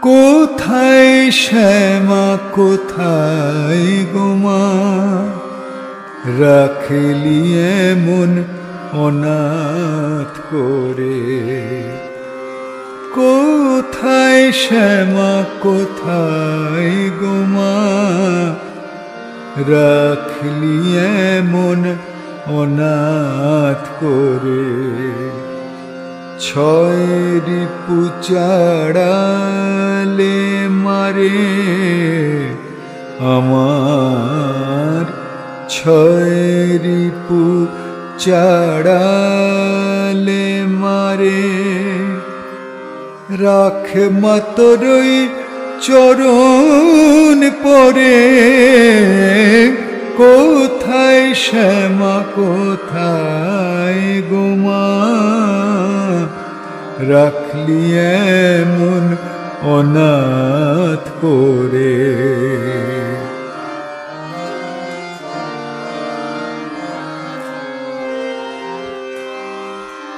কোথায় শ্যামা কোথায় গোমা, রাখলি এমন অনাথ করে। কোথায় শ্যামা কোথায় গোমা, রাখলি এমন অনাথ করে। ছয় রিপু চাড়ালে মারে আমার, ছয় রিপু চাড়ালে মারে। রাখ মা তোরই চরণ পরে, কোথায় শ্যামা কোথায় গোমা, রাখলি এমন অনাথ করে।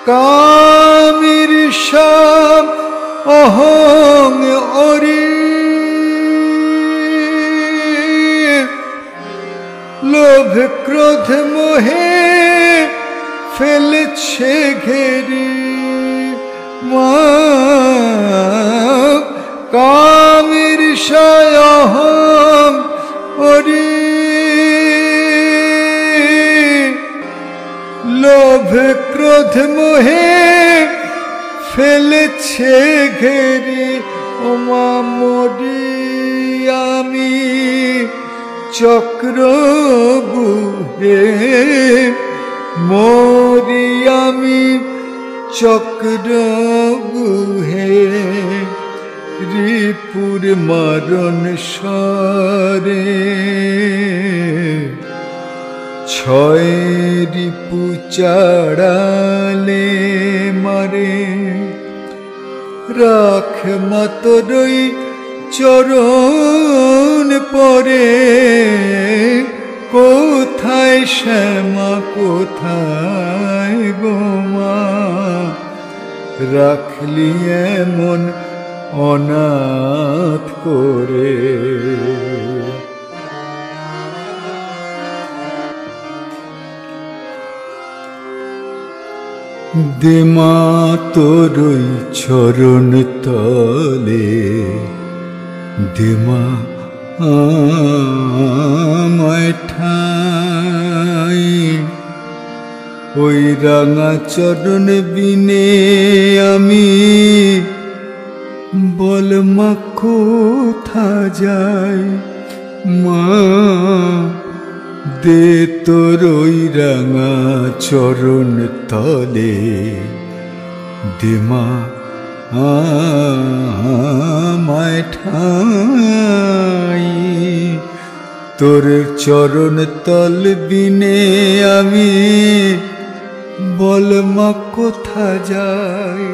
কামির শাম অহং অরি, লোভ ক্রোধ মোহে ফেলেছে ঘেরি। মা কামির শায় অহং অরি, লোভ ক্রোধ মোহে ফেলেছে ঘেরি। ওমা মরি আমি চক্রগুহে, মরি আমি চক্রগুহে। রিপুর মারণ সরে, ছয় রিপু চাড়ালে মারে। রাখ মা তোরই চরণ পরে, কোথায় শ্যামা কোথায় গোমা, রাখলি এমন অনাথ করে। দে মা তোরই চরণ তলে, দে মা আমায় ঠাই। ওই রাঙা চরণ বিনে আমি, বল মা কোথা যাই। মা দে তোর ওই রাঙা চরণ তলে, দে মা আমায় ঠাই। তোর চরণ তল বিনে আমি, বল মা কোথা যাই।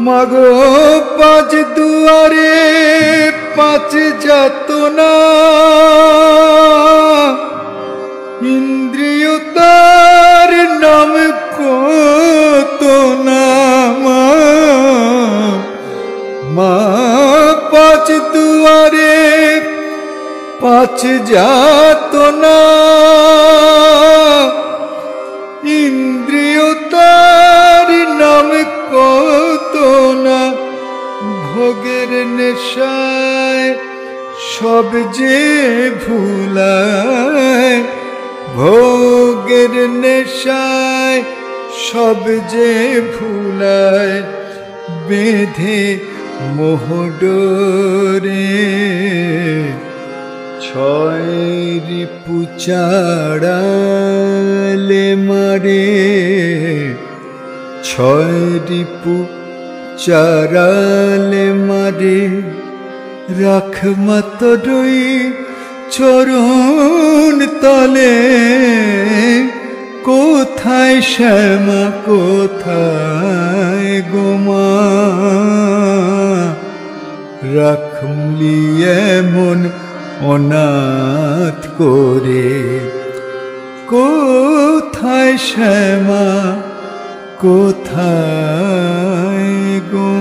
মাগো পাঁচ দুয়ারে পাঁচ যাতনা, ইন্দ্রিয় তার নাম কত না। মা পাঁচ দুয়ারে পাঁচ যাতনা, ইন্দ্রিয় তার নাম কত না। ভোগের নেশায় সব যে ভুলায়, ভোগের নেশায় সব যে ভুলায়। বেঁধে মোহডোরে, ছয় রিপু চাড়ালে মারে। ছয় রিপু চাড়ালে মারে। রাখ মা তোরই চরণ তলে, কোথায় শ্যামা কোথায় গোমা, রাখলি এমন অনাথ করে। কোথায় শ্যামা কোথায় গো।